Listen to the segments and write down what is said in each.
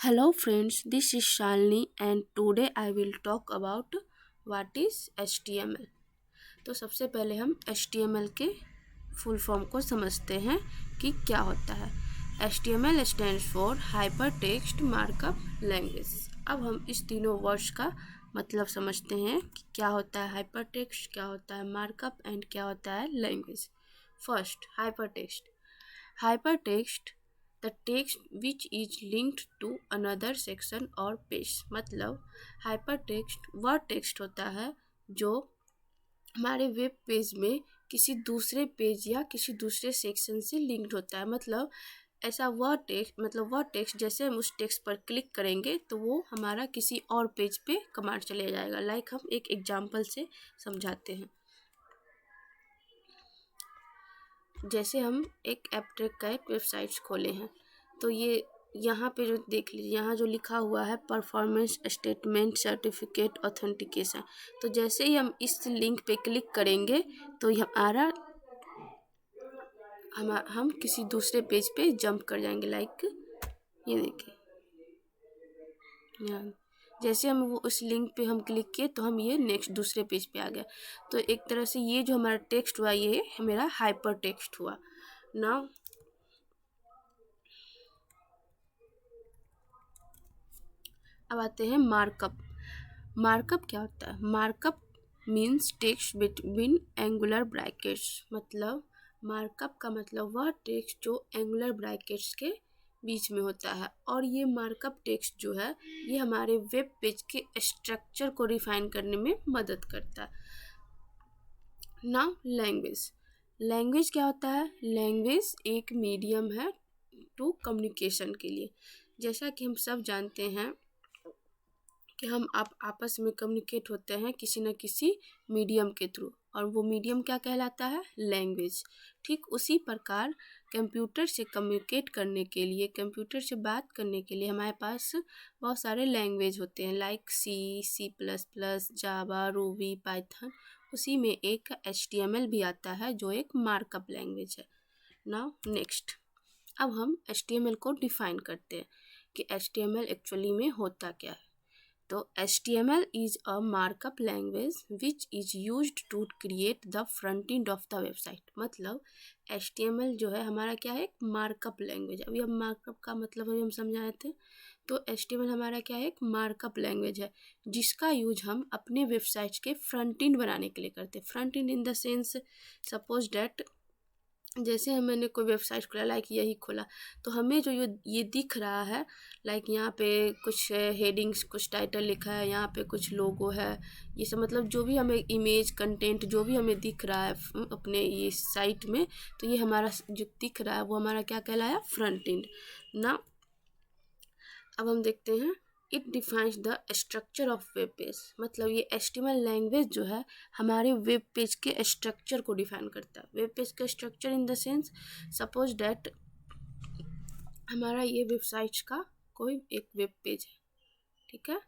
Hello friends, this is Shalini and today I will talk about what is HTML। तो सबसे पहले हम HTML के फुल फॉर्म को समझते हैं कि क्या होता है। HTML stands for Hypertext Markup Language। अब हम इस तीनों वर्ड्स का मतलब समझते हैं कि क्या होता है हाइपरटेक्स्ट, क्या होता है मार्कअप एंड क्या होता है language. First, hypertext. Hypertext the text which is linked to another section और पेज। मतलब हाइपरटेक्स्ट वह टेक्स्ट होता है जो हमारे वेब पेज में किसी दूसरे पेज या किसी दूसरे सेक्शन से लिंक्ड होता है। मतलब ऐसा वह टेक्स्ट जैसे हम उस टेक्स्ट पर क्लिक करेंगे तो वो हमारा किसी और पेज पे कमांड चले जाएगा। हम एक एग्जांपल से समझाते हैं। जैसे हम एक एपट्रैक का एक वेबसाइट खोले हैं तो ये यहाँ पे जो देख लीजिए, यहाँ जो लिखा हुआ है परफॉर्मेंस स्टेटमेंट सर्टिफिकेट ऑथेंटिकेशन। तो जैसे ही हम इस लिंक पे क्लिक करेंगे तो हमारा हम किसी दूसरे पेज पे जंप कर जाएंगे। ये देखिए, यहाँ जैसे हम वो उस लिंक पे हम क्लिक किए तो हम ये नेक्स्ट दूसरे पेज पे आ गए। तो एक तरह से ये जो हमारा टेक्स्ट हुआ ये मेरा हाइपर टेक्स्ट हुआ। नाउ अब आते हैं मार्कअप। मार्कअप क्या होता है? Markup means text between angular brackets. मतलब मार्कअप का मतलब वह टेक्स्ट जो एंगुलर ब्रैकेट्स के बीच में होता है। और ये मार्कअप टेक्स्ट जो है ये हमारे वेब पेज के स्ट्रक्चर को रिफाइन करने में मदद करता है। Now language. लैंग्वेज क्या होता है? लैंग्वेज एक मीडियम है टू कम्युनिकेशन के लिए। जैसा कि हम सब जानते हैं कि हम आपस में कम्युनिकेट होते हैं किसी न किसी मीडियम के थ्रू, और वो मीडियम क्या कहलाता है? लैंग्वेज। ठीक उसी प्रकार कंप्यूटर से कम्युनिकेट करने के लिए, कंप्यूटर से बात करने के लिए हमारे पास बहुत सारे लैंग्वेज होते हैं लाइक C++, जावा, रूबी, पाइथन। उसी में एक HTML भी आता है जो एक मार्कअप लैंग्वेज है। नाउ नेक्स्ट, अब हम HTML को डिफाइन करते हैं कि HTML एक्चुअली में होता क्या है। तो HTML is a markup language which is used to create the front end of the website। मतलब HTML जो है हमारा क्या है? एक मार्कअप लैंग्वेज। अभी हम मार्कअप का मतलब अभी हम समझाए थे। तो HTML हमारा क्या है? एक मार्कअप लैंग्वेज है जिसका यूज हम अपने वेबसाइट्स के फ्रंट एंड बनाने के लिए करते हैं। Front and in the sense, suppose that जैसे मैंने कोई वेबसाइट खोला, यही खोला, तो हमें जो ये दिख रहा है, यहाँ पे कुछ हेडिंग्स, कुछ टाइटल लिखा है, यहाँ पे कुछ लोगो है, ये सब मतलब जो भी हमें इमेज कंटेंट जो भी हमें दिख रहा है अपने ये साइट में, तो ये हमारा जो दिख रहा है वो हमारा क्या कहलाया? फ्रंट एंड ना। अब हम देखते हैं it defines the structure of web page. मतलब ये HTML लैंग्वेज जो है हमारे वेब पेज के स्ट्रक्चर को डिफाइन करता है। वेब पेज का structure in the sense, suppose that हमारा ये वेबसाइट का कोई एक वेब पेज है, ठीक है।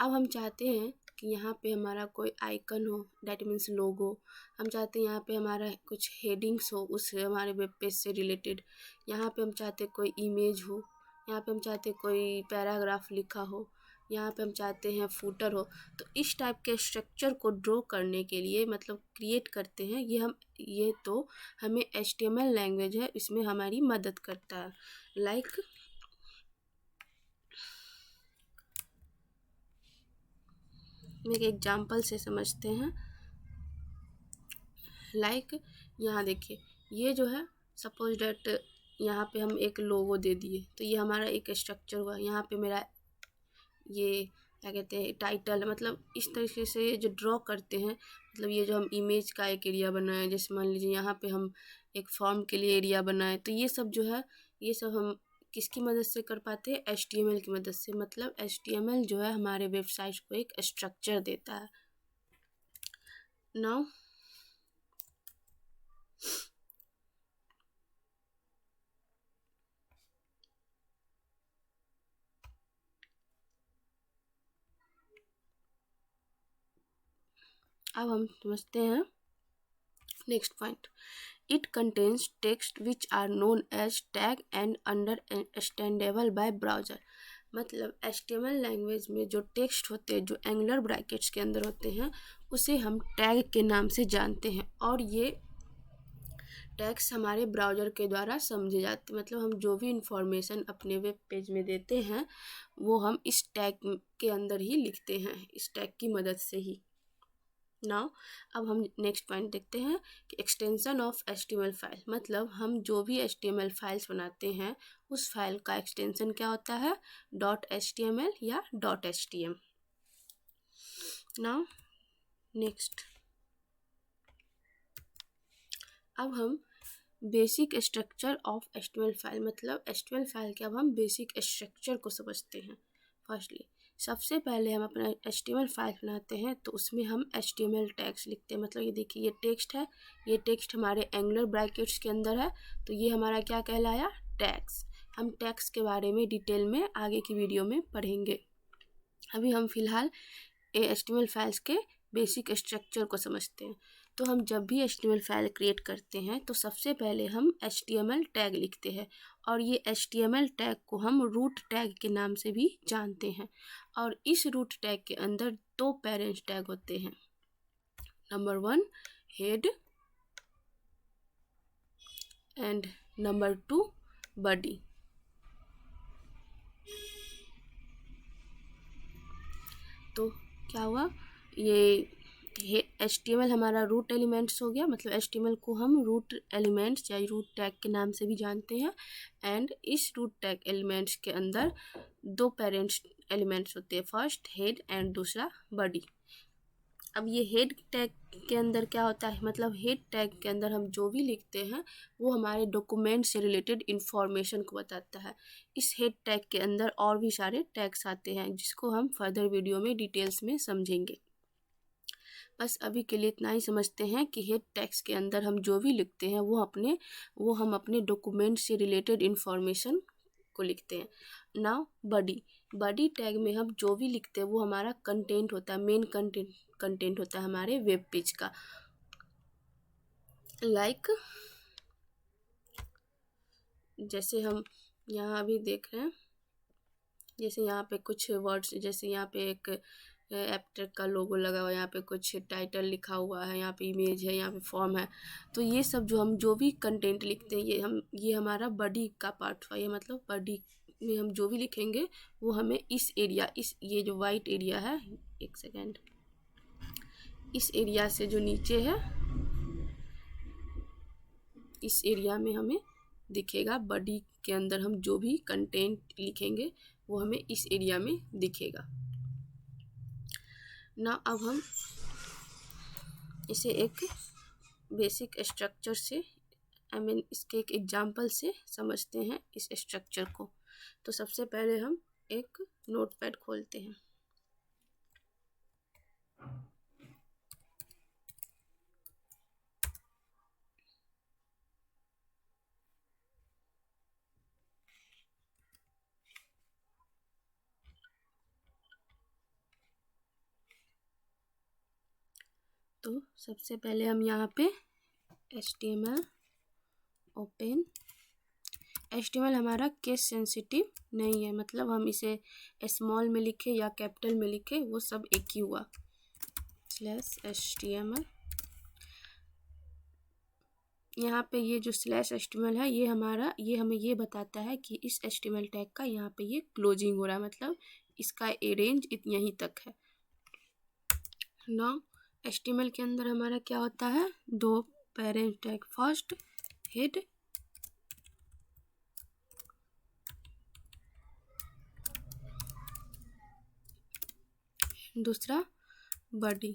अब हम चाहते हैं कि यहाँ पे हमारा कोई आइकन हो, डैट मीन्स लोगो। हम चाहते हैं यहाँ पे हमारा कुछ हेडिंग्स हो उस हमारे वेब पेज से रिलेटेड। यहाँ पे हम चाहते हैं कोई इमेज हो, यहाँ पे हम चाहते हैं कोई पैराग्राफ लिखा हो, यहाँ पे हम चाहते हैं फूटर हो। तो इस टाइप के स्ट्रक्चर को ड्रॉ करने के लिए मतलब क्रिएट करते हैं ये तो हमें HTML लैंग्वेज है, इसमें हमारी मदद करता है। एक एग्जाम्पल से समझते हैं। यहाँ देखिए, ये जो है सपोज डैट यहाँ पे हम एक लोगो दे दिए तो ये हमारा एक स्ट्रक्चर हुआ। यहाँ पे मेरा ये क्या कहते हैं टाइटल, मतलब इस तरीके से जो ड्रॉ करते हैं। मतलब ये जो हम इमेज का एक एरिया बनाए, जैसे मान लीजिए यहाँ पे हम एक फॉर्म के लिए एरिया बनाए, तो ये सब जो है ये सब हम किसकी मदद से कर पाते हैं? HTML की मदद से। मतलब HTML जो है हमारे वेबसाइट को एक स्ट्रक्चर देता है। नाउ अब हम समझते हैं next point. It contains text which are known as tag and understandable by browser. मतलब HTML लैंग्वेज में जो टेक्स्ट होते हैं जो एंगुलर ब्रैकेट्स के अंदर होते हैं उसे हम टैग के नाम से जानते हैं, और ये टैग्स हमारे ब्राउज़र के द्वारा समझे जाते हैं। मतलब हम जो भी इंफॉर्मेशन अपने वेब पेज में देते हैं वो हम इस टैग के अंदर ही लिखते हैं, इस टैग की मदद से ही। नाउ अब हम नेक्स्ट पॉइंट देखते हैं कि एक्सटेंशन ऑफ HTML फाइल, मतलब हम जो भी HTML फाइल्स बनाते हैं उस फाइल का एक्सटेंशन क्या होता है, .html या .htm। नाउ नेक्स्ट अब हम basic structure of HTML file, मतलब HTML फाइल के अब हम बेसिक स्ट्रक्चर को समझते हैं। फर्स्टली सबसे पहले हम अपना HTML फाइल बनाते हैं तो उसमें हम HTML टैग्स लिखते हैं। मतलब ये देखिए, ये टेक्स्ट है, ये टेक्स्ट हमारे एंगुलर ब्रैकेट्स के अंदर है, तो ये हमारा क्या कहलाया, टैग्स। हम टैग्स के बारे में डिटेल में आगे की वीडियो में पढ़ेंगे। अभी हम फिलहाल HTML फाइल्स के बेसिक स्ट्रक्चर को समझते हैं। तो हम जब भी HTML फाइल क्रिएट करते हैं तो सबसे पहले हम HTML टैग लिखते हैं, और ये HTML टैग को हम रूट टैग के नाम से भी जानते हैं। और इस रूट टैग के अंदर दो पेरेंट्स टैग होते हैं। Number 1 head and number 2 body. तो क्या हुआ, ये HTML हमारा रूट एलिमेंट्स हो गया, मतलब HTML को हम रूट एलिमेंट्स या रूट टैग के नाम से भी जानते हैं। एंड इस रूट टैग एलिमेंट्स के अंदर दो पेरेंट्स एलिमेंट्स होते हैं, फर्स्ट हेड एंड दूसरा बॉडी। अब ये हेड टैग के अंदर क्या होता है, मतलब हेड टैग के अंदर हम जो भी लिखते हैं वो हमारे डॉक्यूमेंट से रिलेटेड इंफॉर्मेशन को बताता है। इस हेड टैग के अंदर और भी सारे टैग्स आते हैं जिसको हम फर्दर वीडियो में डिटेल्स में समझेंगे। बस अभी के लिए इतना ही समझते हैं कि हेड टैग्स के अंदर हम जो भी लिखते हैं वो हम अपने डॉक्यूमेंट से रिलेटेड इंफॉर्मेशन को लिखते हैं। नाउ बॉडी टैग में हम जो भी लिखते हैं वो हमारा कंटेंट होता है, मेन कंटेंट होता है हमारे वेब पेज का। लाइक जैसे हम यहाँ अभी देख रहे हैं, जैसे यहाँ पे कुछ वर्ड्स, जैसे यहाँ पे एक एप्टर का लोगो लगा हुआ है, यहाँ पे कुछ टाइटल लिखा हुआ है, यहाँ पे इमेज है, यहाँ पे फॉर्म है। तो ये सब जो भी कंटेंट लिखते हैं ये हमारा बॉडी का पार्ट हुआ। ये मतलब बॉडी में हम जो भी लिखेंगे वो हमें इस एरिया, ये जो वाइट एरिया है, एक सेकेंड, इस एरिया से जो नीचे है इस एरिया में हमें दिखेगा। बॉडी के अंदर हम जो भी कंटेंट लिखेंगे वो हमें इस एरिया में दिखेगा ना। अब हम इसे एक बेसिक स्ट्रक्चर से इसके एक एग्जांपल से समझते हैं इस स्ट्रक्चर को। तो सबसे पहले हम एक नोटपैड खोलते हैं। तो सबसे पहले हम यहाँ पे HTML ओपन। HTML हमारा केस सेंसिटिव नहीं है, मतलब हम इसे स्मॉल में लिखे या कैपिटल में लिखे वो सब एक ही हुआ। /HTML, यहाँ पे ये जो /HTML है ये हमें ये बताता है कि इस HTML टैग का यहाँ पे ये क्लोजिंग हो रहा है, मतलब इसका रेंज यहीं तक है ना। HTML के अंदर हमारा क्या होता है, दो पेरेंट टैग, फर्स्ट हेड दूसरा बॉडी।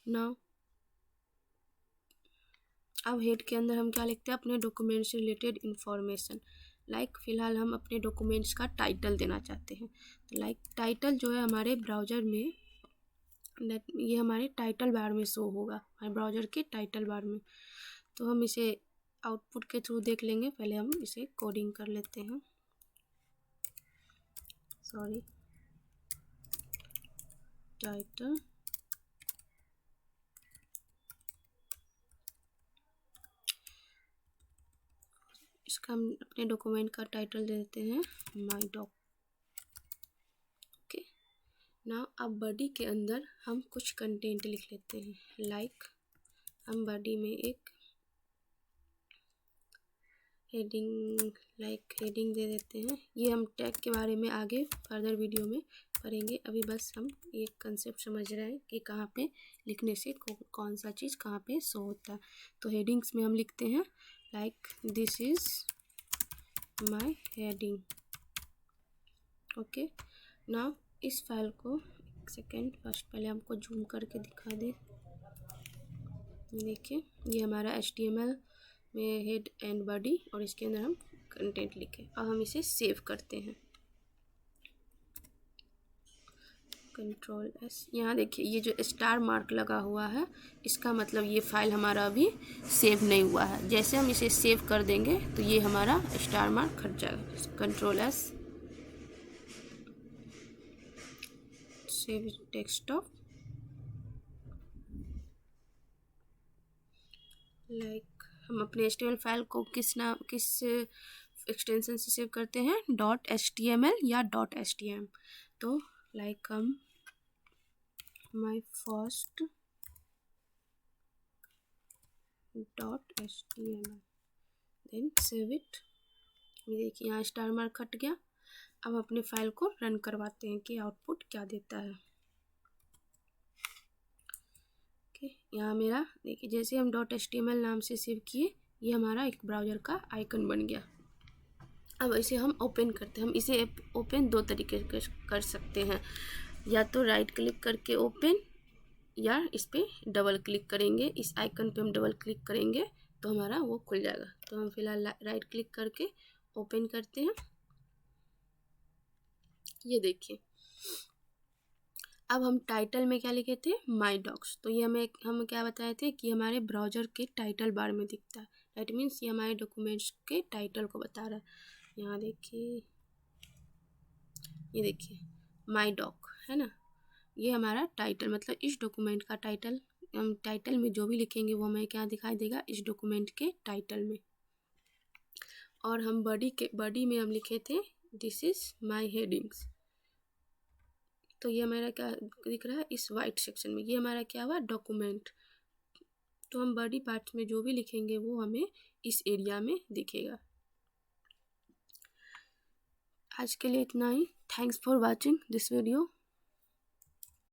नाउ अब हेड के अंदर हम क्या लिखते हैं, अपने डॉक्यूमेंट से रिलेटेड इंफॉर्मेशन। लाइक फिलहाल हम अपने डॉक्यूमेंट्स का टाइटल देना चाहते हैं, तो लाइक टाइटल जो है हमारे ब्राउज़र में, ये हमारे टाइटल बार में शो होगा, हमारे ब्राउज़र के टाइटल बार में। तो हम इसे आउटपुट के थ्रू देख लेंगे, पहले हम इसे कोडिंग कर लेते हैं। सॉरी, टाइटल इसका हम अपने डॉक्यूमेंट का टाइटल दे देते हैं माई डॉक। ओके, नाउ अब बॉडी के अंदर हम कुछ कंटेंट लिख लेते हैं। लाइक हम बॉडी में एक हेडिंग दे देते हैं। ये हम टैग के बारे में आगे फर्दर वीडियो में पढ़ेंगे। अभी बस हम एक कंसेप्ट समझ रहे हैं कि कहाँ पे लिखने से कौन सा चीज़ कहाँ पे शो होता है। तो हेडिंग्स में हम लिखते हैं like this is my heading. Okay, now इस फाइल को एक सेकेंड, फर्स्ट पहले हमको जूम करके दिखा दे। देखिए ये हमारा HTML में हेड एंड बॉडी और इसके अंदर हम कंटेंट लिखे। अब हम इसे सेव करते हैं, Ctrl+S। यहाँ देखिए ये जो स्टार मार्क लगा हुआ है इसका मतलब ये फाइल हमारा अभी सेव नहीं हुआ है। जैसे हम इसे सेव कर देंगे तो ये हमारा स्टार मार्क हट जाएगा। Ctrl+S, save desktop. लाइक हम अपने HTML फाइल को किस एक्सटेंशन से सेव करते हैं, .html या .htm। तो लाइक हम my first .html then save it. ये देखिए यहाँ स्टार मार्क हट गया। अब अपने फाइल को रन करवाते हैं कि आउटपुट क्या देता है। ओके, यहाँ मेरा देखिए जैसे हम .html नाम से सेव किए ये हमारा एक ब्राउज़र का आइकन बन गया। अब इसे हम ओपन करते हैं। हम इसे ओपन दो तरीके कर सकते हैं, या तो राइट क्लिक करके ओपन, या इस पर डबल क्लिक करेंगे। इस आइकन पे हम डबल क्लिक करेंगे तो हमारा वो खुल जाएगा। तो हम फिलहाल राइट क्लिक करके ओपन करते हैं। ये देखिए अब हम टाइटल में क्या लिखे थे, माई डॉक्स। तो ये हम क्या बताए थे कि हमारे ब्राउज़र के टाइटल बार में दिखता है। दैट मीन्स ये हमारे डॉक्यूमेंट्स के टाइटल को बता रहा है। यहाँ देखिए ये देखिए माई डॉक है ना, ये हमारा टाइटल मतलब इस डॉक्यूमेंट का टाइटल। हम टाइटल में जो भी लिखेंगे वो हमें क्या दिखाई देगा, इस डॉक्यूमेंट के टाइटल में। और हम बॉडी में हम लिखे थे दिस इज़ माय हेडिंग्स। तो ये हमारा क्या दिख रहा है इस वाइट सेक्शन में, ये हमारा क्या हुआ डॉक्यूमेंट। तो हम बॉडी पार्ट में जो भी लिखेंगे वो हमें इस एरिया में दिखेगा। आज के लिए इतना ही। Thanks for watching this video.